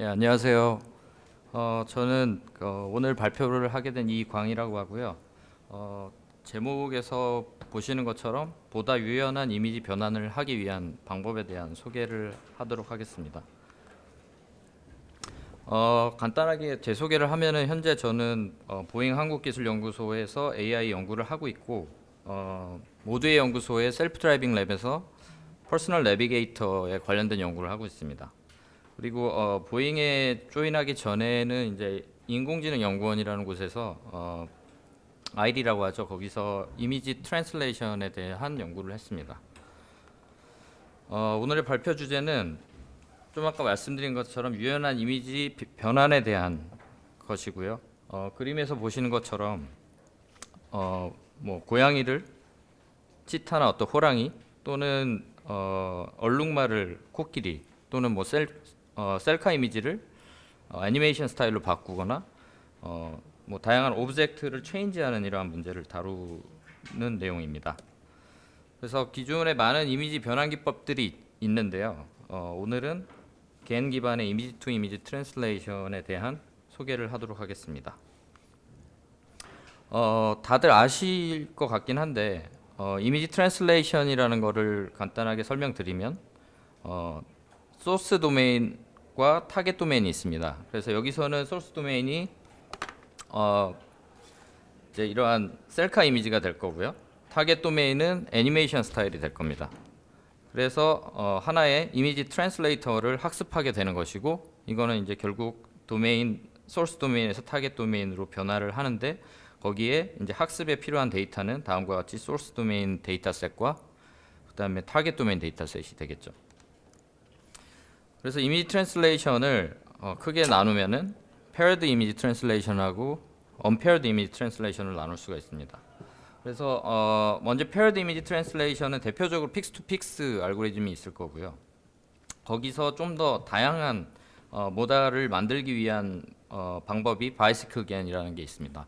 네, 안녕하세요. 저는 오늘 발표를 하게 된 이광이라고 하고요. 제목에서 보시는 것처럼 보다 유연한 이미지 변환을 하기 위한 방법에 대한 소개를 하도록 하겠습니다. 간단하게 제 소개를 하면은 현재 저는 보잉 한국기술연구소에서 AI 연구를 하고 있고 모두의 연구소의 셀프 드라이빙 랩에서 퍼스널 내비게이터에 관련된 연구를 하고 있습니다. 그리고 보잉에 조인하기 전에는 이제 인공지능 연구원이라는 곳에서 ID라고 하죠. 거기서 이미지 트랜슬레이션에 대한 연구를 했습니다. 오늘의 발표 주제는 좀 아까 말씀드린 것처럼 유연한 이미지 변환에 대한 것이고요. 그림에서 보시는 것처럼 뭐 고양이를 치타나 어떤 호랑이 또는 얼룩말을 코끼리 또는 뭐 셀카 이미지를 애니메이션 스타일로 바꾸거나 뭐 다양한 오브젝트를 체인지하는 이러한 문제를 다루는 내용입니다. 그래서 기존에 많은 이미지 변환 기법들이 있는데요. 오늘은 겐 기반의 이미지 투 이미지 트랜슬레이션에 대한 소개를 하도록 하겠습니다. 다들 아실 것 같긴 한데 이미지 트랜슬레이션이라는 거를 간단하게 설명드리면 소스 도메인과 타겟 도메인이 있습니다. 그래서 여기서는 소스 도메인이 이제 이러한 셀카 이미지가 될 거고요. 타겟 도메인은 애니메이션 스타일이 될 겁니다. 그래서 하나의 이미지 트랜슬레이터를 학습하게 되는 것이고, 이거는 이제 결국 도메인 소스 도메인에서 타겟 도메인으로 변화를 하는데, 거기에 이제 학습에 필요한 데이터는 다음과 같이 소스 도메인 데이터셋과 그다음에 타겟 도메인 데이터셋이 되겠죠. 그래서 이미지 트랜슬레이션을 크게 나누면은 paired 이미지 트랜슬레이션하고 unpaired 이미지 트랜슬레이션을 나눌 수가 있습니다. 그래서 먼저 paired 이미지 트랜슬레이션은 대표적으로 픽스 투 픽스 알고리즘이 있을 거고요. 거기서 좀 더 다양한 모달을 만들기 위한 방법이 바이시클 겐이라는 게 있습니다.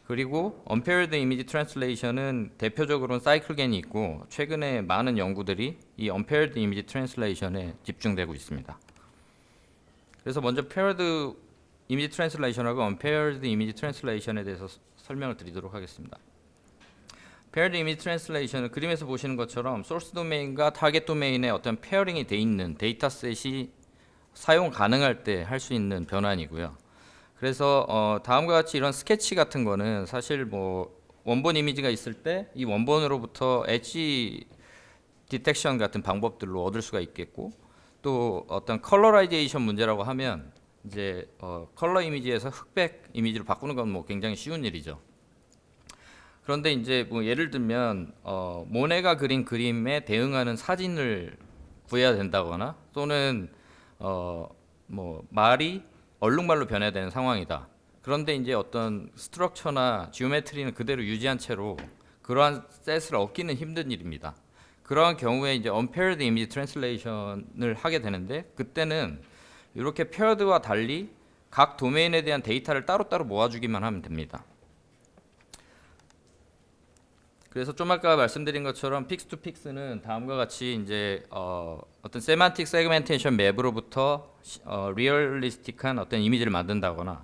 그리고 unpaired 이미지 트랜슬레이션은 대표적으로는 사이클 겐이 있고, 최근에 많은 연구들이 이 unpaired 이미지 트랜슬레이션에 집중되고 있습니다. 그래서 먼저 paired 이미지 트랜슬레이션하고 unpaired 이미지 트랜슬레이션에 대해서 설명을 드리도록 하겠습니다. paired 이미지 트랜슬레이션은 그림에서 보시는 것처럼 소스 도메인과 타겟 도메인의 어떤 페어링이 돼 있는 데이터셋이 사용 가능할 때 할 수 있는 변환이고요. 그래서 다음과 같이 이런 스케치 같은 거는 사실 뭐 원본 이미지가 있을 때 이 원본으로부터 엣지 디텍션 같은 방법들로 얻을 수가 있겠고, 또 어떤 컬러라이제이션 문제라고 하면 이제 컬러 이미지에서 흑백 이미지로 바꾸는 건 뭐 굉장히 쉬운 일이죠. 그런데 이제 뭐 예를 들면 모네가 그린 그림에 대응하는 사진을 구해야 된다거나, 또는 뭐 말이 얼룩말로 변해야 되는 상황이다. 그런데 이제 어떤 스트럭처나 지오메트리는 그대로 유지한 채로 그러한 셋을 얻기는 힘든 일입니다. 그러한 경우에 이제 unpaired image translation을 하게 되는데, 그때는 이렇게 paired와 달리 각 도메인에 대한 데이터를 따로따로 모아주기만 하면 됩니다. 그래서 좀 아까 말씀드린 것처럼 픽스 투 픽스는 다음과 같이 이제 어떤 세만틱 세그멘테이션 맵으로부터 리얼리스틱한 어떤 이미지를 만든다거나,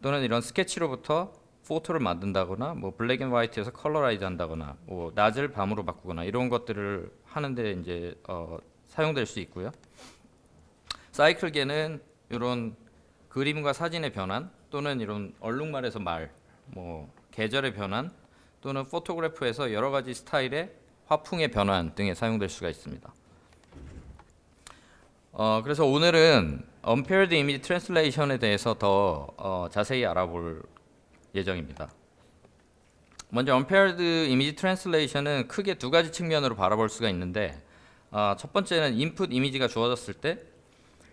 또는 이런 스케치로부터 포토를 만든다거나, 뭐 블랙 앤 화이트에서 컬러라이즈 한다거나, 뭐 낮을 밤으로 바꾸거나 이런 것들을 하는데 이제 사용될 수 있고요. 사이클계는 이런 그림과 사진의 변환, 또는 이런 얼룩말에서 말, 뭐 계절의 변환, 또는 포토그래프에서 여러 가지 스타일의 화풍의 변환 등에 사용될 수가 있습니다. 그래서 오늘은 unpaired image translation에 대해서 더 자세히 알아볼 예정입니다. 먼저 unpaired image translation은 크게 두 가지 측면으로 바라볼 수가 있는데, 첫 번째는 input 이미지가 주어졌을 때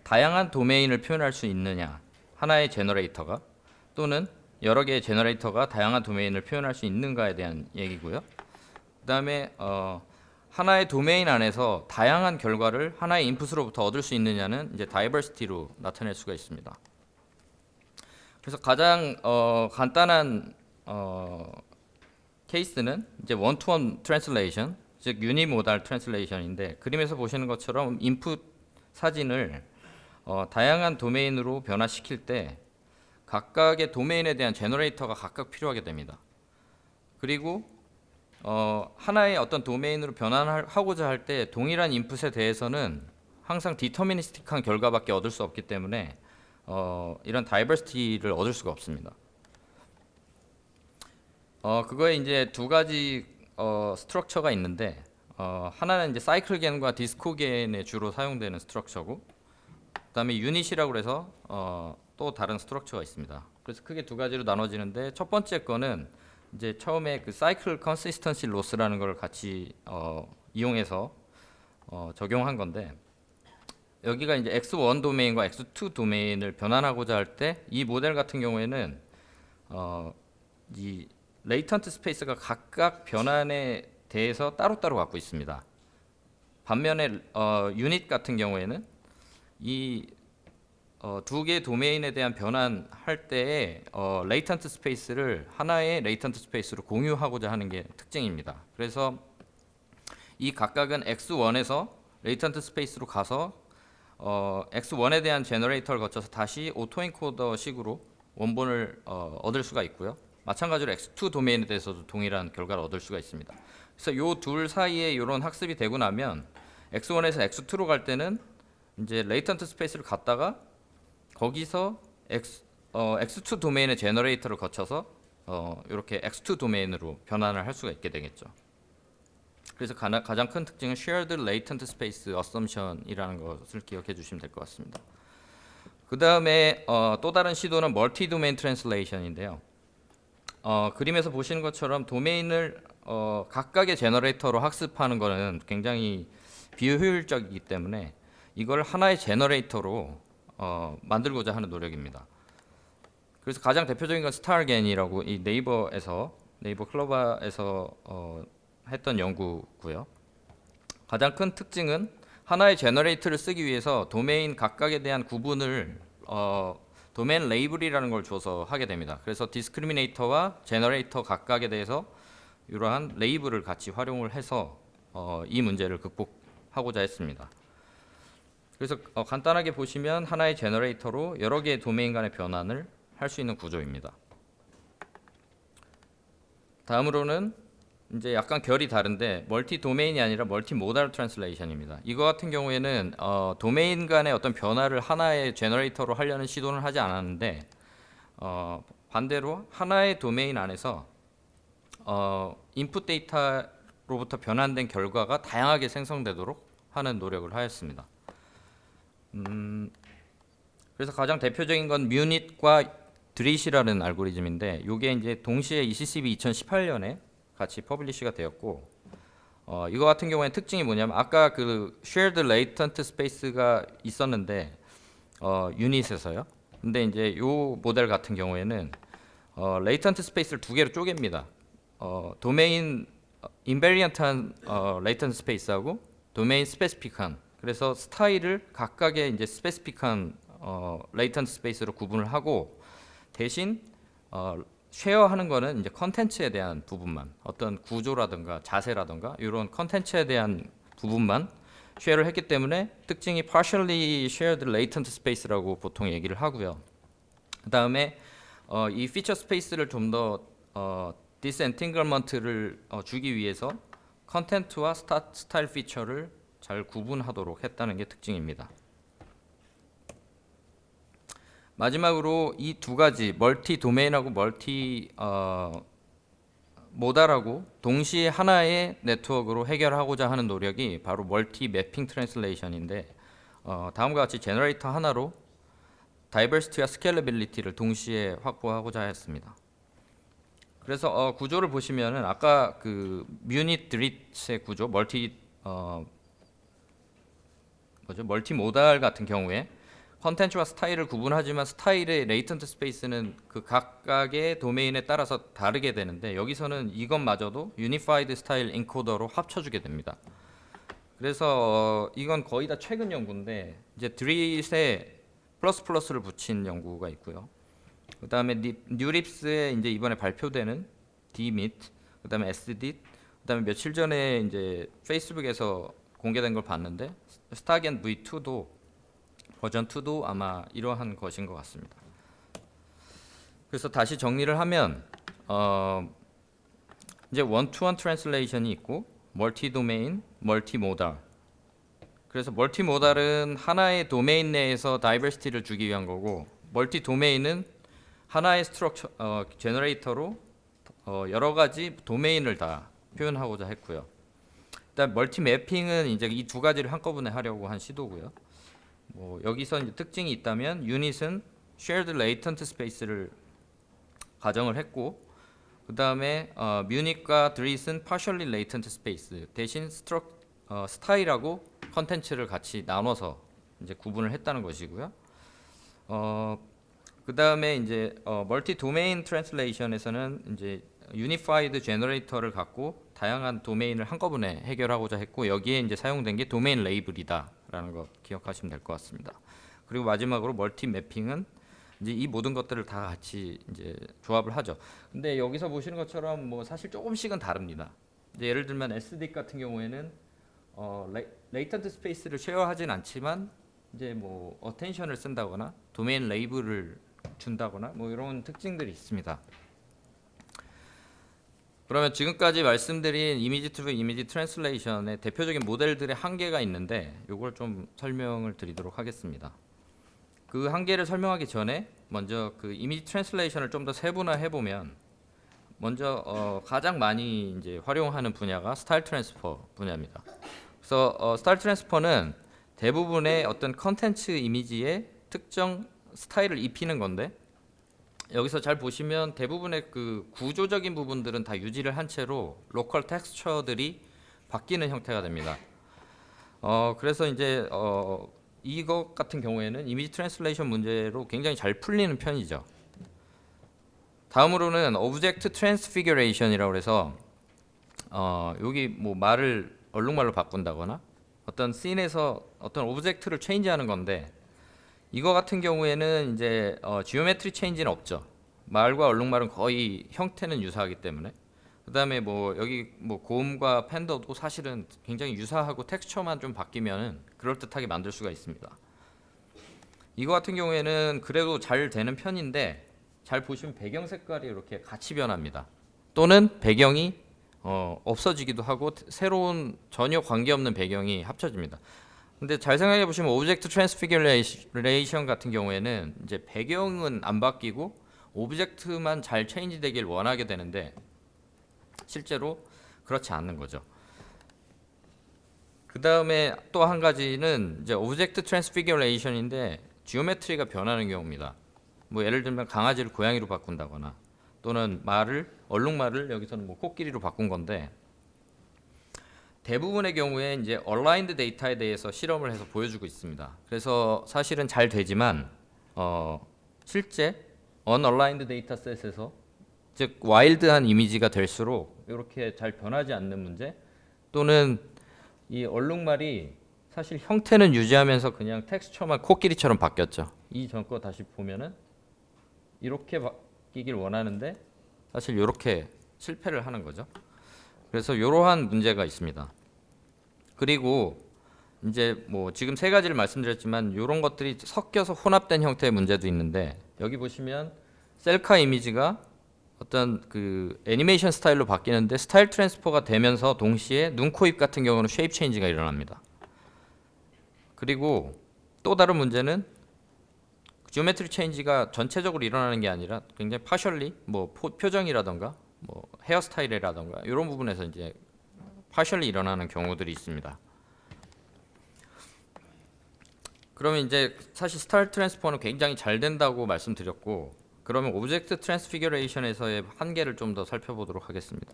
다양한 도메인을 표현할 수 있느냐, 하나의 제너레이터가, 또는 여러 개의 제너레이터가 다양한 도메인을 표현할 수 있는가에 대한 얘기고요. 그 다음에 하나의 도메인 안에서 다양한 결과를 하나의 인풋으로부터 얻을 수 있느냐는 이제 다이버시티로 나타낼 수가 있습니다. 그래서 가장 간단한 케이스는 이제 원투원 트랜슬레이션, 즉 유니모달 트랜슬레이션인데, 그림에서 보시는 것처럼 인풋 사진을 다양한 도메인으로 변화시킬 때 각각의 도메인에 대한 제너레이터가 각각 필요하게 됩니다. 그리고 하나의 어떤 도메인으로 변환하고자 할 때 동일한 인풋에 대해서는 항상 디터미니스틱한 결과밖에 얻을 수 없기 때문에 이런 다이버시티를 얻을 수가 없습니다. 그거에 이제 두 가지 스트럭처가 있는데 하나는 이제 사이클겐과 디스코겐에 주로 사용되는 스트럭처고, 그다음에 유닛이라고 해서 또 다른 스트럭처가 있습니다. 그래서 크게 두 가지로 나눠지는데, 첫 번째 거는 이제 처음에 그 사이클 컨시스턴시 로스라는 걸 같이 이용해서 적용한 건데, 여기가 이제 X1 도메인과 X2 도메인을 변환하고자 할 때 이 모델 같은 경우에는 이 레이턴트 스페이스가 각각 변환에 대해서 따로따로 갖고 있습니다. 반면에 유닛 같은 경우에는 이 두 개의 도메인에 대한 변환할 때에 레이턴트 스페이스를 하나의 레이턴트 스페이스로 공유하고자 하는 게 특징입니다. 그래서 이 각각은 X1에서 레이턴트 스페이스로 가서 X1에 대한 제너레이터를 거쳐서 다시 오토엔코더 식으로 원본을 얻을 수가 있고요. 마찬가지로 X2 도메인에 대해서도 동일한 결과를 얻을 수가 있습니다. 그래서 이 둘 사이에 이런 학습이 되고 나면 X1에서 X2로 갈 때는 이제 레이턴트 스페이스를 갔다가 거기서 X2 도메인의 제너레이터를 거쳐서 이렇게 X2 도메인으로 변환을 할 수가 있게 되겠죠. 그래서 가장 큰 특징은 Shared Latent Space Assumption이라는 것을 기억해 주시면 될 것 같습니다. 그 다음에 또 다른 시도는 멀티 도메인 트랜슬레이션인데요. 그림에서 보시는 것처럼 도메인을 각각의 제너레이터로 학습하는 것은 굉장히 비효율적이기 때문에 이걸 하나의 제너레이터로 만들고자 하는 노력입니다. 그래서 가장 대표적인 건 스타겐이라고 이 네이버 클로바에서 했던 연구고요. 가장 큰 특징은 하나의 제너레이터를 쓰기 위해서 도메인 각각에 대한 구분을 도메인 레이블이라는 걸 줘서 하게 됩니다. 그래서 디스크리미네이터와 제너레이터 각각에 대해서 이러한 레이블을 같이 활용을 해서 이 문제를 극복하고자 했습니다. 그래서 간단하게 보시면 하나의 제너레이터로 여러 개의 도메인 간의 변환을 할 수 있는 구조입니다. 다음으로는 이제 약간 결이 다른데 멀티 도메인이 아니라 멀티 모달 트랜슬레이션입니다. 이거 같은 경우에는 도메인 간의 어떤 변화를 하나의 제너레이터로 하려는 시도는 하지 않았는데 반대로 하나의 도메인 안에서 인풋 데이터로부터 변환된 결과가 다양하게 생성되도록 하는 노력을 하였습니다. 그래서 가장 대표적인 건 뮤닛과 드릿이라는 알고리즘인데, 이게 이제 동시에 ECCB 2018년에 같이 퍼블리시가 되었고, 이거 같은 경우에는 특징이 뭐냐면 아까 그 shared latent space가 있었는데 유닛에서요. 근데 이제 요 모델 같은 경우에는 latent space를 두 개로 쪼갭니다. 도메인 invariant한 latent space하고 도메인 스페시픽한, 그래서 스타일을 각각의 이제 스페시픽한 latent space로 구분을 하고, 대신 쉐어하는 거는 이제 컨텐츠에 대한 부분만, 어떤 구조라든가 자세라든가 이런 컨텐츠에 대한 부분만 쉐어를 했기 때문에 특징이 partially shared latent space라고 보통 얘기를 하고요. 그 다음에 이 피처 스페이스를 좀 더 디스엔팅글먼트를 주기 위해서 컨텐츠와 스타일 피처를 잘 구분하도록 했다는 게 특징입니다. 마지막으로 이 두 가지 멀티 도메인하고 멀티 모달하고 동시에 하나의 네트워크로 해결하고자 하는 노력이 바로 멀티 매핑 트랜슬레이션인데, 다음과 같이 제너레이터 하나로 다이버시티와 스케일러빌리티를 동시에 확보하고자 했습니다. 그래서 구조를 보시면은 아까 그 뮤닛 드릿의 구조, 멀티 모달 같은 경우에 컨텐츠와 스타일을 구분하지만 스타일의 레이턴트 스페이스는 그 각각의 도메인에 따라서 다르게 되는데, 여기서는 이것마저도 유니파이드 스타일 인코더로 합쳐주게 됩니다. 그래서 이건 거의 다 최근 연구인데, 이제 드릿에 플러스를 붙인 연구가 있고요. 그 다음에 뉴립스에 이제 이번에 발표되는 디밋, 그 다음에 SDIT, 그 다음에 며칠 전에 이제 페이스북에서 공개된 걸 봤는데 스타겐 V2도 버전 2도 아마 이러한 것인 것 같습니다. 그래서 다시 정리를 하면 이제 원투원 트랜슬레이션이 있고 멀티 도메인, 멀티 모달. 그래서 멀티 모달은 하나의 도메인 내에서 다이버시티를 주기 위한 거고, 멀티 도메인은 하나의 스트럭처 제너레이터로 여러 가지 도메인을 다 표현하고자 했고요. 일단 멀티 매핑은 이제 이 두 가지를 한꺼번에 하려고 한 시도고요. 뭐 여기서 이제 특징이 있다면 유닛은 shared latent space를 가정을 했고, 그 다음에 뮤닉과 드릿은 partially latent space 대신 스타일하고 컨텐츠를 같이 나눠서 이제 구분을 했다는 것이고요. 그 다음에 이제 멀티 도메인 트랜슬레이션에서는 이제 유니파이드 제너레이터를 갖고 다양한 도메인을 한꺼번에 해결하고자 했고, 여기에 이제 사용된 게 도메인 레이블이다라는 거 기억하시면 될 것 같습니다. 그리고 마지막으로 멀티 매핑은 이제 이 모든 것들을 다 같이 이제 조합을 하죠. 근데 여기서 보시는 것처럼 뭐 사실 조금씩은 다릅니다. 이제 예를 들면 SD 같은 경우에는 레이턴트 스페이스를 쉐어하진 않지만 이제 뭐 어텐션을 쓴다거나 도메인 레이블을 준다거나 뭐 이런 특징들이 있습니다. 그러면 지금까지 말씀드린 이미지 투 이미지 트랜슬레이션의 대표적인 모델들의 한계가 있는데 이걸 좀 설명을 드리도록 하겠습니다. 그 한계를 설명하기 전에 먼저 그 이미지 트랜슬레이션을 좀 더 세분화해 보면, 먼저 가장 많이 이제 활용하는 분야가 스타일 트랜스퍼 분야입니다. 그래서 스타일 트랜스퍼는 대부분의 어떤 컨텐츠 이미지에 특정 스타일을 입히는 건데, 여기서 잘 보시면 대부분의 그 구조적인 부분들은 다 유지를 한 채로 로컬 텍스처들이 바뀌는 형태가 됩니다. 그래서 이제 이것 같은 경우에는 이미지 트랜슬레이션 문제로 굉장히 잘 풀리는 편이죠. 다음으로는 오브젝트 트랜스피규레이션이라고 해서 여기 뭐 말을 얼룩말로 바꾼다거나 어떤 씬에서 어떤 오브젝트를 체인지하는 건데, 이거 같은 경우에는 이제 지오메트리 체인지는 없죠. 말과 얼룩말은 거의 형태는 유사하기 때문에. 그다음에 뭐 여기 뭐 고음과 팬더도 사실은 굉장히 유사하고 텍스처만 좀 바뀌면은 그럴듯하게 만들 수가 있습니다. 이거 같은 경우에는 그래도 잘 되는 편인데, 잘 보시면 배경 색깔이 이렇게 같이 변합니다. 또는 배경이 없어지기도 하고 새로운 전혀 관계없는 배경이 합쳐집니다. 근데 잘 생각해 보시면 오브젝트 트랜스피규레이션 같은 경우에는 이제 배경은 안 바뀌고 오브젝트만 잘 체인지 되길 원하게 되는데 실제로 그렇지 않는 거죠. 그 다음에 또 한 가지는 이제 오브젝트 트랜스피규레이션인데 지오메트리가 변하는 경우입니다. 뭐 예를 들면 강아지를 고양이로 바꾼다거나 또는 말을 얼룩말을 여기서는 뭐 코끼리로 바꾼 건데, 대부분의 경우에 이제 얼라인드 데이터에 대해서 실험을 해서 보여주고 있습니다. 그래서 사실은 잘 되지만 실제 언얼라인드 데이터셋에서 즉 와일드한 이미지가 될수록 이렇게 잘 변하지 않는 문제, 또는 이 얼룩말이 사실 형태는 유지하면서 그냥 텍스처만 코끼리처럼 바뀌었죠. 이 전 거 다시 보면은 이렇게 바뀌길 원하는데 사실 이렇게 실패를 하는 거죠. 그래서 이러한 문제가 있습니다. 그리고 이제 뭐 지금 세 가지를 말씀드렸지만 이런 것들이 섞여서 혼합된 형태의 문제도 있는데, 여기 보시면 셀카 이미지가 어떤 그 애니메이션 스타일로 바뀌는데 스타일 트랜스퍼가 되면서 동시에 눈, 코, 입 같은 경우는 쉐입 체인지가 일어납니다. 그리고 또 다른 문제는 지오메트리 체인지가 전체적으로 일어나는 게 아니라 굉장히 파셜리 뭐 표정이라던가 뭐 헤어스타일이라던가 이런 부분에서 이제 파셜리 일어나는 경우들이 있습니다. 그러면 이제 사실 스타일 트랜스퍼는 굉장히 잘 된다고 말씀드렸고, 그러면 오브젝트 트랜스피규레이션에서의 한계를 좀 더 살펴보도록 하겠습니다.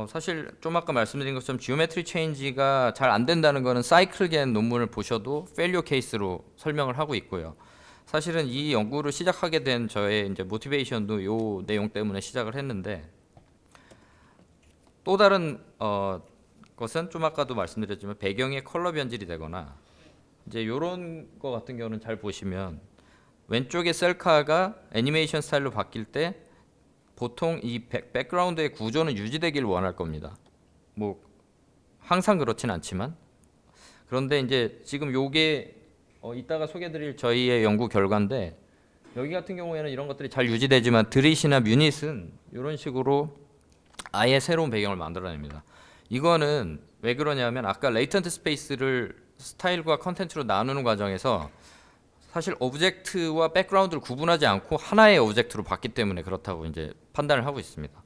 사실 좀 아까 말씀드린 것처럼 지오메트리 체인지가 잘 안 된다는 거는 사이클겐 논문을 보셔도 페일리어 케이스로 설명을 하고 있고요. 사실은 이 연구를 시작하게 된 저의 이제 모티베이션도 요 내용 때문에 시작을 했는데, 또 다른 것은 좀 아까도 말씀드렸지만 배경의 컬러 변질이 되거나 이제 요런 거 같은 경우는 잘 보시면 왼쪽의 셀카가 애니메이션 스타일로 바뀔 때 보통 이 백그라운드의 구조는 유지되길 원할 겁니다. 뭐 항상 그렇진 않지만, 그런데 이제 지금 요게 이따가 소개드릴 저희의 연구 결과인데 여기 같은 경우에는 이런 것들이 잘 유지되지만 드릿이나 뮤닛은 이런 식으로 아예 새로운 배경을 만들어냅니다. 이거는 왜 그러냐면 아까 레이턴트 스페이스를 스타일과 컨텐츠로 나누는 과정에서 사실 오브젝트와 백그라운드를 구분하지 않고 하나의 오브젝트로 봤기 때문에 그렇다고 이제 판단을 하고 있습니다.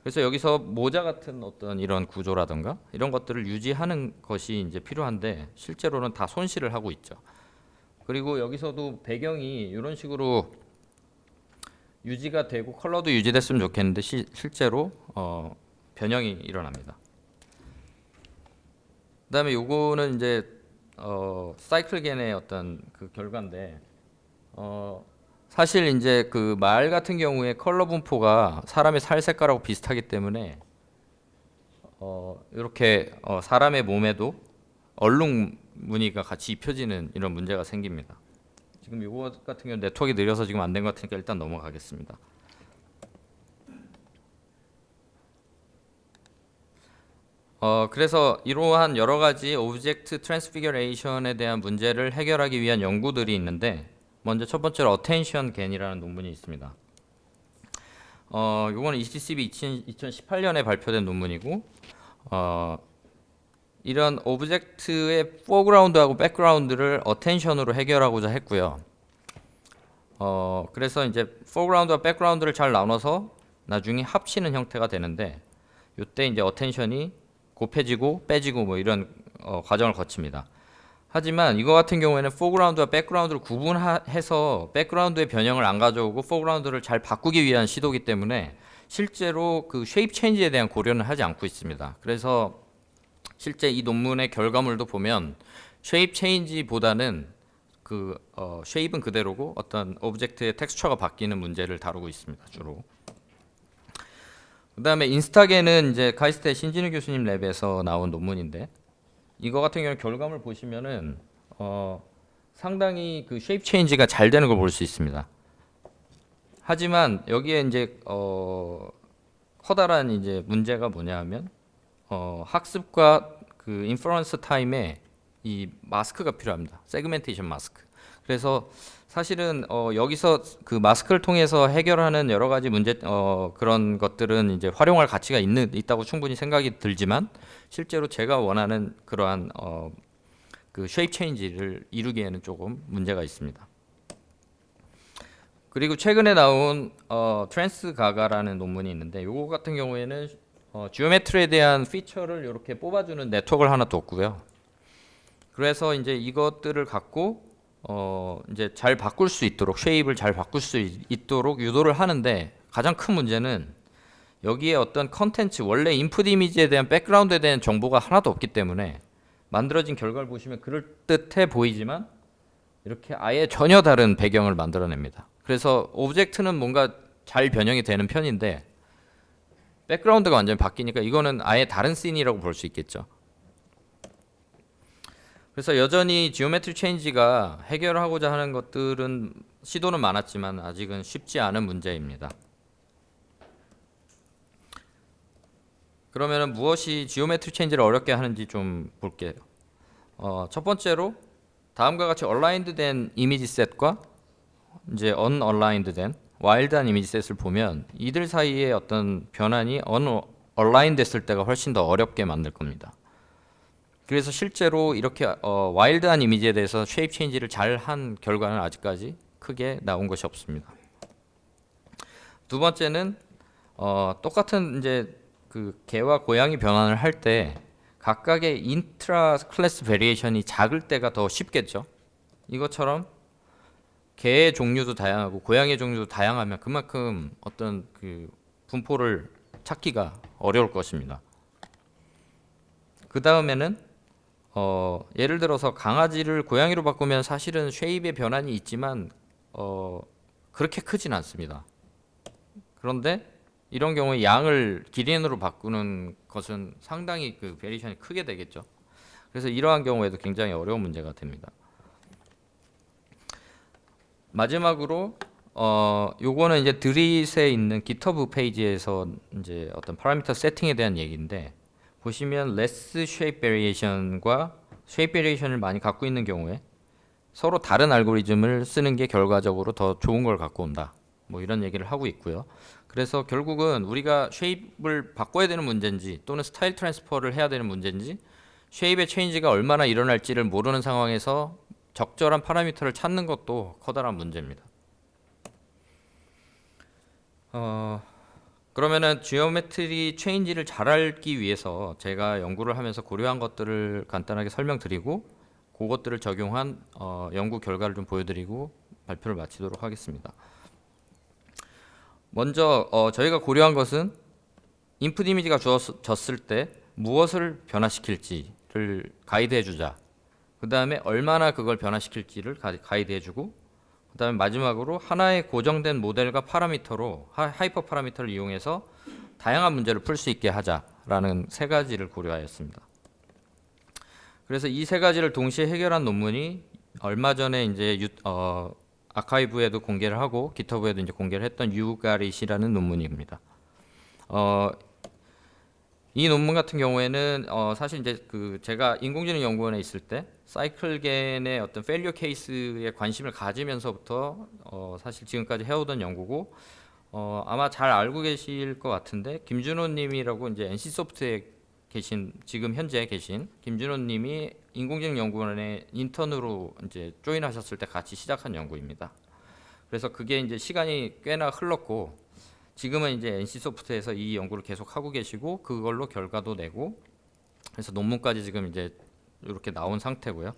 그래서 여기서 모자 같은 어떤 이런 구조라든가 이런 것들을 유지하는 것이 이제 필요한데 실제로는 다 손실을 하고 있죠. 그리고 여기서도 배경이 이런 식으로 유지가 되고 컬러도 유지됐으면 좋겠는데 실제로 변형이 일어납니다. 그다음에 요거는 이제 사이클겐의 어떤 그 결과인데 사실 이제 그 말 같은 경우에 컬러 분포가 사람의 살 색깔하고 비슷하기 때문에 이렇게 사람의 몸에도 얼룩 무늬가 같이 입혀지는 이런 문제가 생깁니다. 지금 이거 같은 경우 네트워크가 느려서 지금 안 된 것 같으니까 일단 넘어가겠습니다. 그래서 이러한 여러 가지 오브젝트 트랜스피규레이션에 대한 문제를 해결하기 위한 연구들이 있는데 먼저 첫 번째로 어텐션 겐이라는 논문이 있습니다. 요거는 ECCB 2018년에 발표된 논문이고 이런 오브젝트의 포그라운드하고 백그라운드를 어텐션으로 해결하고자 했고요. 그래서 이제 포그라운드와 백그라운드를 잘 나눠서 나중에 합치는 형태가 되는데 이때 이제 어텐션이 곱해지고 빼지고 뭐 이런 과정을 거칩니다. 하지만 이거 같은 경우에는 포그라운드와 백그라운드를 구분해서 백그라운드의 변형을 안 가져오고 포그라운드를 잘 바꾸기 위한 시도이기 때문에 실제로 그 쉐입 체인지에 대한 고려는 하지 않고 있습니다. 그래서 실제 이 논문의 결과물도 보면 쉐입 체인지보다는 그 쉐입은 그대로고 어떤 오브젝트의 텍스처가 바뀌는 문제를 다루고 있습니다. 주로. 그다음에 인스타겐은 이제 카이스트의 신진우 교수님 랩에서 나온 논문인데 이거 같은 경우 결과물 보시면은 상당히 그 쉐입 체인지가 잘 되는 걸 볼 수 있습니다. 하지만 여기에 이제 커다란 이제 문제가 뭐냐하면 학습과 그 인퍼런스 타임에 이 마스크가 필요합니다. 세그멘테이션 마스크. 그래서 사실은 여기서 그 마스크를 통해서 해결하는 여러 가지 문제 그런 것들은 이제 활용할 가치가 있다고 충분히 생각이 들지만 실제로 제가 원하는 그러한 그 쉐입 체인지를 이루기에는 조금 문제가 있습니다. 그리고 최근에 나온 트랜스 가가라는 논문이 있는데 이거 같은 경우에는 지오메트리에 대한 피처를 이렇게 뽑아주는 네트워크를 하나 뒀고요. 그래서 이제 이것들을 갖고 이제 잘 바꿀 수 있도록 쉐입을 잘 바꿀 수 있도록 유도를 하는데 가장 큰 문제는 여기에 어떤 컨텐츠 원래 인풋 이미지에 대한 백그라운드에 대한 정보가 하나도 없기 때문에 만들어진 결과를 보시면 그럴듯해 보이지만 이렇게 아예 전혀 다른 배경을 만들어냅니다. 그래서 오브젝트는 뭔가 잘 변형이 되는 편인데 백그라운드가 완전히 바뀌니까 이거는 아예 다른 씬이라고 볼 수 있겠죠. 그래서 여전히 지오메트리 체인지가 해결하고자 하는 것들은 시도는 많았지만 아직은 쉽지 않은 문제입니다. 그러면 무엇이 지오메트리 체인지를 어렵게 하는지 좀 볼게요. 첫 번째로 다음과 같이 얼라인드 된 이미지 셋과 이제 언얼라인드 된 와일드한 이미지 셋을 보면 이들 사이에 어떤 변환이 언얼라인 됐을 때가 훨씬 더 어렵게 만들 겁니다. 그래서 실제로 이렇게 와일드한 이미지에 대해서 쉐입 체인지를 잘 한 결과는 아직까지 크게 나온 것이 없습니다. 두 번째는 똑같은 이제 그 개와 고양이 변환을 할 때 각각의 인트라 클래스 베리에이션이 작을 때가 더 쉽겠죠. 이것처럼 개의 종류도 다양하고 고양이의 종류도 다양하면 그만큼 어떤 그 분포를 찾기가 어려울 것입니다. 그 다음에는 예를 들어서 강아지를 고양이로 바꾸면 사실은 쉐입의 변환이 있지만 그렇게 크진 않습니다. 그런데 이런 경우에 양을 기린으로 바꾸는 것은 상당히 그 베리에이션이 크게 되겠죠. 그래서 이러한 경우에도 굉장히 어려운 문제가 됩니다. 마지막으로 요거는 이제 드릿에 있는 GitHub 페이지에서 이제 어떤 파라미터 세팅에 대한 얘기인데 보시면 less shape variation과 shape variation을 많이 갖고 있는 경우에 서로 다른 알고리즘을 쓰는 게 결과적으로 더 좋은 걸 갖고 온다. 뭐 이런 얘기를 하고 있고요. 그래서 결국은 우리가 쉐입을 바꿔야 되는 문제인지 또는 스타일 트랜스퍼를 해야 되는 문제인지 쉐입의 체인지가 얼마나 일어날지를 모르는 상황에서 적절한 파라미터를 찾는 것도 커다란 문제입니다. 그러면은 지오메트리 체인지를 잘 알기 위해서 제가 연구를 하면서 고려한 것들을 간단하게 설명드리고 그것들을 적용한 연구 결과를 좀 보여드리고 발표를 마치도록 하겠습니다. 먼저 저희가 고려한 것은 인풋 이미지가 주어졌을 때 무엇을 변화시킬지를 가이드해주자. 그 다음에 얼마나 그걸 변화시킬지를 가이드해주고 그 다음에 마지막으로 하나의 고정된 모델과 파라미터로 하이퍼 파라미터를 이용해서 다양한 문제를 풀 수 있게 하자라는 세 가지를 고려하였습니다. 그래서 이 세 가지를 동시에 해결한 논문이 얼마 전에 이제 아카이브에도 공개를 하고 깃허브에도 이제 공개를 했던 유가릿이라는 논문입니다. 이 논문 같은 경우에는 사실 이제 제가 인공지능 연구원에 있을 때 사이클겐의 어떤 페일리어 케이스에 관심을 가지면서부터 사실 지금까지 해오던 연구고 아마 잘 알고 계실 것 같은데 김준호님이라고 이제 NC소프트에 계신 지금 현재 계신 김준호님이 인공지능 연구원에 인턴으로 이제 조인하셨을 때 같이 시작한 연구입니다. 그래서 그게 이제 시간이 꽤나 흘렀고 지금은 이제 NC소프트에서 이 연구를 계속 하고 계시고 그걸로 결과도 내고 그래서 논문까지 지금 이제 이렇게 나온 상태고요.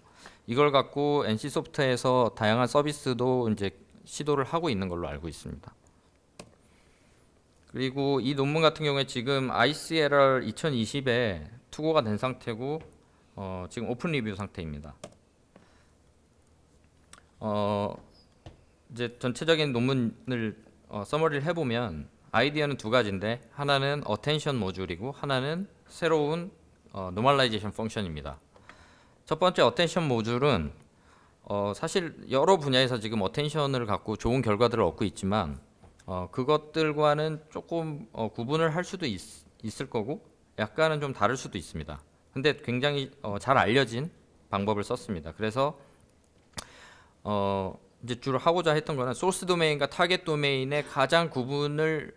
이걸 갖고 NC소프트에서 다양한 서비스도 이제 시도를 하고 있는 걸로 알고 있습니다. 그리고 이 논문 같은 경우에 지금 ICLR 2020에 투고가 된 상태고 지금 오픈 리뷰 상태입니다. 이제 전체적인 논문을 서머리를 해보면 아이디어는 두 가지인데 하나는 어텐션 모듈이고 하나는 새로운 노멀라이제이션 펑션입니다. 첫 번째 어텐션 모듈은 사실 여러 분야에서 지금 어텐션을 갖고 좋은 결과들을 얻고 있지만 그것들과는 조금 구분을 할 수도 있을 거고 약간은 좀 다를 수도 있습니다. 근데 굉장히 잘 알려진 방법을 썼습니다. 그래서 이제 주로 하고자 했던 거는 소스 도메인과 타겟 도메인의 가장 구분을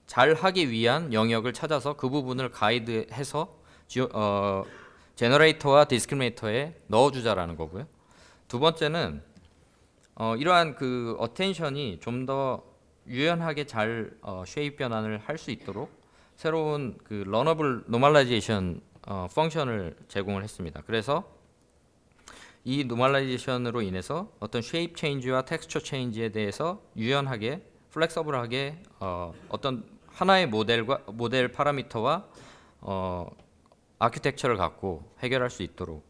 잘 하기 위한 영역을 찾아서 그 부분을 가이드해서 제너레이터와 디스크리미네이터에 넣어주자라는 거고요. 두 번째는 이러한 그 어텐션이 좀 더 유연하게 잘 쉐입 변환을 할 수 있도록 새로운 그 러너블 노멀라이제이션 펑션을 제공을 했습니다. 그래서 이 노멀라이제이션으로 인해서 어떤 쉐입 체인지와 텍스처 체인지에 대해서 유연하게 플렉서블하게 어떤 하나의 모델 파라미터와 아키텍처를 갖고 해결할 수 있도록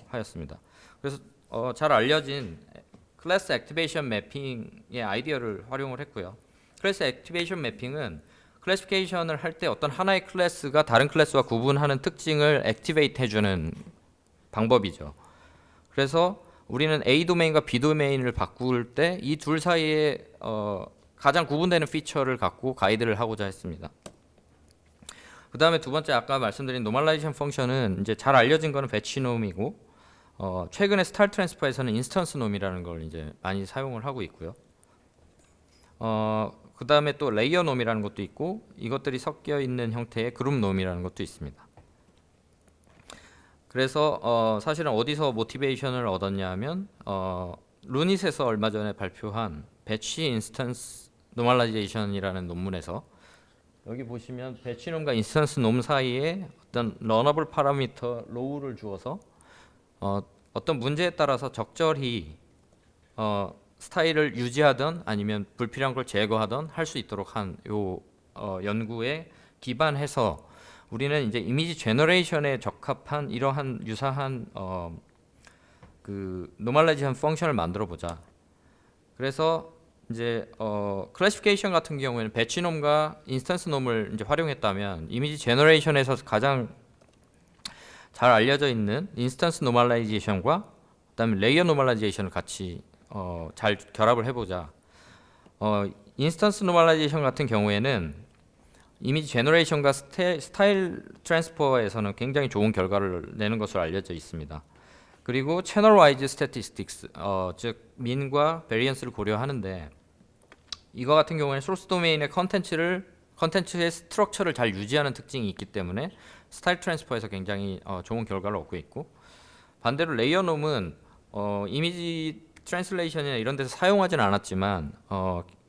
하였습니다. 그래서 잘 알려진 클래스 액티베이션 매핑의 아이디어를 활용을 했고요. 클래스 액티베이션 매핑은 클래시피케이션을 할 때 어떤 하나의 클래스가 다른 클래스와 구분하는 특징을 액티베이트 해주는 방법이죠. 그래서 우리는 A 도메인과 B 도메인을 바꿀 때 이 둘 사이에 가장 구분되는 피처를 갖고 가이드를 하고자 했습니다. 그 다음에 두 번째 아까 말씀드린 노멀라이제이션 펑션은 이제 잘 알려진 거는 배치놈이고 최근에 스타일 트랜스퍼에서는 인스턴스 놈이라는 걸 이제 많이 사용을 하고 있고요. 그 다음에 또 레이어 놈이라는 것도 있고 이것들이 섞여 있는 형태의 그룹 놈이라는 것도 있습니다. 그래서 사실은 어디서 모티베이션을 얻었냐 하면 루닛에서 얼마 전에 발표한 배치 인스턴스 노멀라이제이션이라는 논문에서 여기 보시면 배치놈과 인스턴스 놈 사이에 어떤 러너블 파라미터 로우를 주어서 어떤 문제에 따라서 적절히 스타일을 유지하던 아니면 불필요한 걸 제거하던 할 수 있도록 한 요 연구에 기반해서 우리는 이제 이미지 제너레이션에 적합한 이러한 유사한 그 노멀라이제이션 펑션을 만들어 보자. 그래서 이제 클래시피케이션 같은 경우에는 배치놈과 인스턴스 놈을 이제 활용했다면 이미지 제너레이션에서 가장 잘 알려져 있는 인스턴스 노멀라이제이션과 그다음에 레이어 노멀라이제이션을 같이 잘 결합을 해보자. 인스턴스 노멀라이제이션 같은 경우에는 이미지 제너레이션과 스타일 트랜스퍼에서는 굉장히 좋은 결과를 내는 것으로 알려져 있습니다. 그리고 채널 와이즈 스태티스틱스, 즉 민과 베리언스를 고려하는데, 이거 같은 경우에는 소스 도메인의 컨텐츠의 스트럭처를 잘 유지하는 특징이 있기 때문에 스타일 트랜스퍼에서 굉장히 좋은 결과를 얻고 있고, 반대로 레이어놈은 이미지 트랜슬레이션이나 이런 데서 사용하지는 않았지만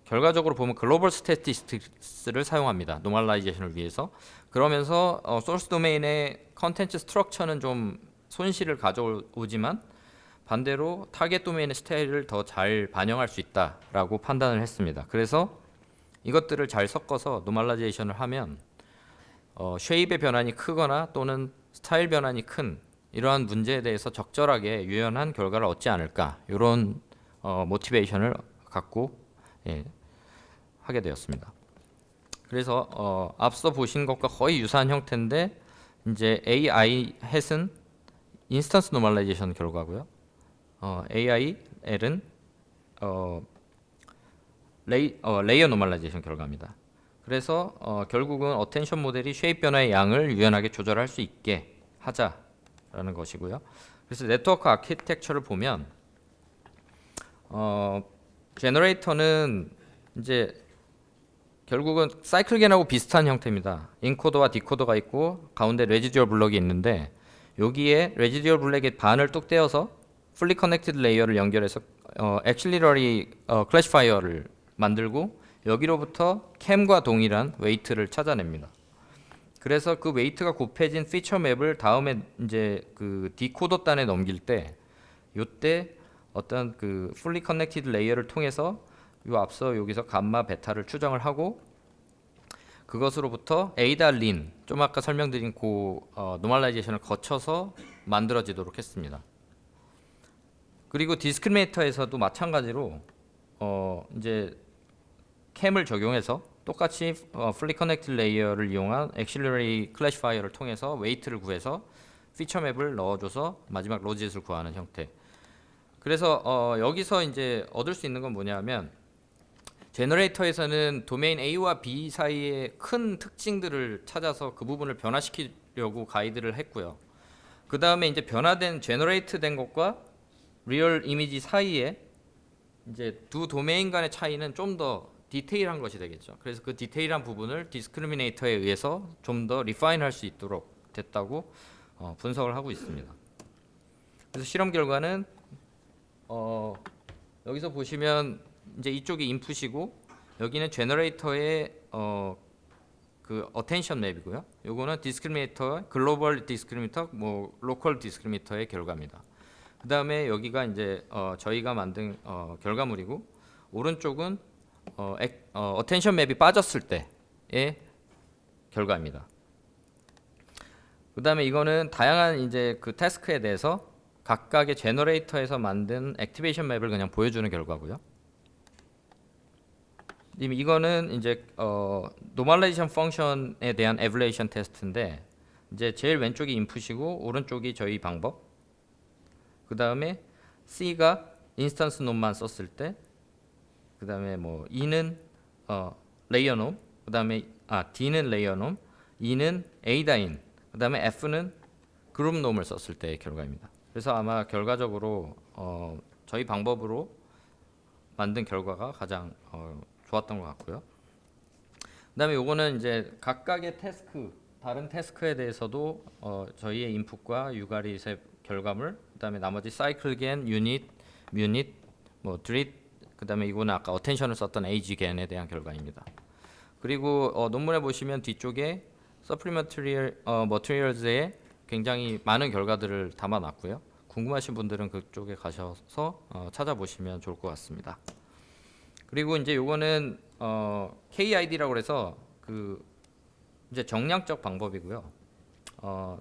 결과적으로 보면 글로벌 스태티스틱스를 사용합니다. 노멀라이제이션을 위해서. 그러면서 소스 도메인의 컨텐츠 스트럭처는 좀 손실을 가져오지만 반대로 타겟 도메인의 스타일을 더 잘 반영할 수 있다라고 판단을 했습니다. 그래서 이것들을 잘 섞어서 노멀라이제이션을 하면 쉐입의 변환이 크거나 또는 스타일 변환이 큰 이러한 문제에 대해서 적절하게 유연한 결과를 얻지 않을까, 이런 모티베이션을 갖고 하게 되었습니다. 그래서 앞서 보신 것과 거의 유사한 형태인데, 이제 AI 햇은 인스턴스 노멀라이제이션 결과고요. AI L은 레이어 노멀라이제이션 결과입니다. 그래서 결국은 어텐션 모델이 쉐입 변화의 양을 유연하게 조절할 수 있게 하자라는 것이고요. 그래서 네트워크 아키텍처를 보면 제너레이터는 이제 결국은 사이클겐하고 비슷한 형태입니다. 인코더와 디코더가 있고 가운데 레지듀얼 블럭이 있는데, 여기에 레지듀얼 블럭의 반을 뚝 떼어서 풀리 커넥티드 레이어를 연결해서 액실러리 클래시파이어를 만들고 여기로부터 캠과 동일한 웨이트를 찾아냅니다. 그래서 그 웨이트가 곱해진 피처 맵을 다음에 이제 그 디코더 단에 넘길 때, 요때 어떤 그 풀리 커넥티드 레이어를 통해서 요 앞서 여기서 감마 베타를 추정을 하고, 그것으로부터 에이다 린, 좀 아까 설명드린 그 노멀라이제이션을 거쳐서 만들어지도록 했습니다. 그리고 디스크리미네이터에서도 마찬가지로 이제 캠을 적용해서 똑같이 풀리 커넥티드 레이어를 이용한 엑실러리 클래시파이어를 통해서 웨이트를 구해서 피처 맵을 넣어줘서 마지막 로짓을 구하는 형태. 그래서 여기서 이제 얻을 수 있는 건 뭐냐면, 제너레이터에서는 도메인 A와 B 사이의 큰 특징들을 찾아서 그 부분을 변화시키려고 가이드를 했고요. 그 다음에 이제 변화된 제너레이트 된 것과 리얼 이미지 사이에 이제 두 도메인 간의 차이는 좀 더 디테일한 것이 되겠죠. 그래서 그 디테일한 부분을 디스크리미네이터에 의해서 좀 더 리파인할 수 있도록 됐다고 분석을 하고 있습니다. 그래서 실험 결과는 여기서 보시면 이제 이쪽이 인풋이고 여기는 제너레이터의 그 어텐션 맵이고요. 요거는 디스크리미네이터, 글로벌 디스크리미네이터, 뭐 로컬 디스크리미네이터의 결과입니다. 그 다음에 여기가 이제 저희가 만든 결과물이고, 오른쪽은 어텐션 맵이 빠졌을 때의 결과입니다. 그 다음에 이거는 다양한 이제 그 태스크에 대해서 각각의 제너레이터에서 만든 액티베이션 맵을 그냥 보여주는 결과고요. 이거는 이제 노멀라이제이션 펑션에 대한 에밸루에이션 테스트인데, 이제 제일 왼쪽이 인풋이고 오른쪽이 저희 방법. 그 다음에 C가 인스턴스 놈만 썼을 때, 그 다음에 뭐 E는 레이어 놈, 그 다음에 D는 레이어 놈, E는 A다인, 그 다음에 F는 그룹 놈을 썼을 때의 결과입니다. 그래서 아마 결과적으로 저희 방법으로 만든 결과가 가장 좋았던 것 같고요. 그 다음에 요거는 이제 각각의 태스크, 다른 태스크에 대해서도 저희의 인풋과 유가릿의 결과물, 그 다음에 나머지 사이클겐, 유닛, 뮤닛, 뭐 드릿, 그 다음에 이거는 아까 어텐션을 썼던 에이지겐에 대한 결과입니다. 그리고 논문에 보시면 뒤쪽에 서플리먼터리 머티리얼즈에 굉장히 많은 결과들을 담아놨고요. 궁금하신 분들은 그쪽에 가셔서 찾아보시면 좋을 것 같습니다. 그리고 이제 요거는 KID라고 해서 그 이제 정량적 방법이고요.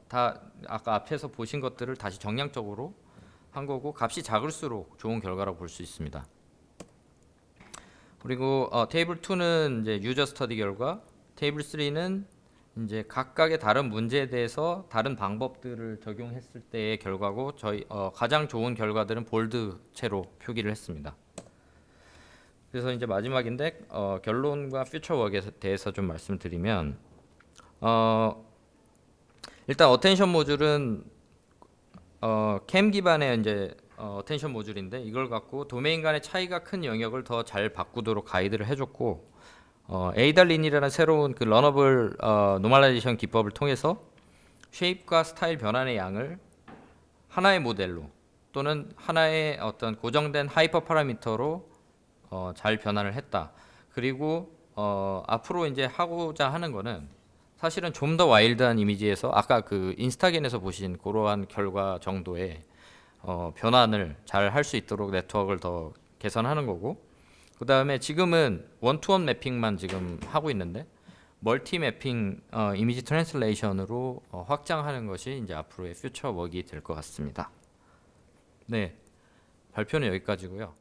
다 아까 앞에서 보신 것들을 다시 정량적으로 한 거고, 값이 작을수록 좋은 결과라고 볼 수 있습니다. 그리고 테이블 2는 이제 유저 스터디 결과, 테이블 3는 이제 각각의 다른 문제에 대해서 다른 방법들을 적용했을 때의 결과고, 저희 가장 좋은 결과들은 볼드 채로 표기를 했습니다. 그래서 이제 마지막인데 결론과 퓨처 웍에 대해서 좀 말씀드리면, 일단 어텐션 모듈은 캠 기반의 이제 어텐션 모듈인데 이걸 갖고 도메인 간의 차이가 큰 영역을 더 잘 바꾸도록 가이드를 해줬고 에이달린이라는 새로운 그 러너블 노멀라이제이션 기법을 통해서 쉐입과 스타일 변환의 양을 하나의 모델로 또는 하나의 어떤 고정된 하이퍼 파라미터로 잘 변환을 했다. 그리고 앞으로 이제 하고자 하는 거는 사실은 좀 더 와일드한 이미지에서 아까 그 인스타겐에서 보신 그러한 결과 정도의 변환을 잘 할 수 있도록 네트워크를 더 개선하는 거고, 그 다음에 지금은 원투원 매핑만 지금 하고 있는데 멀티 매핑 이미지 트랜슬레이션으로 확장하는 것이 이제 앞으로의 퓨처 웍이 될 것 같습니다. 네, 발표는 여기까지고요.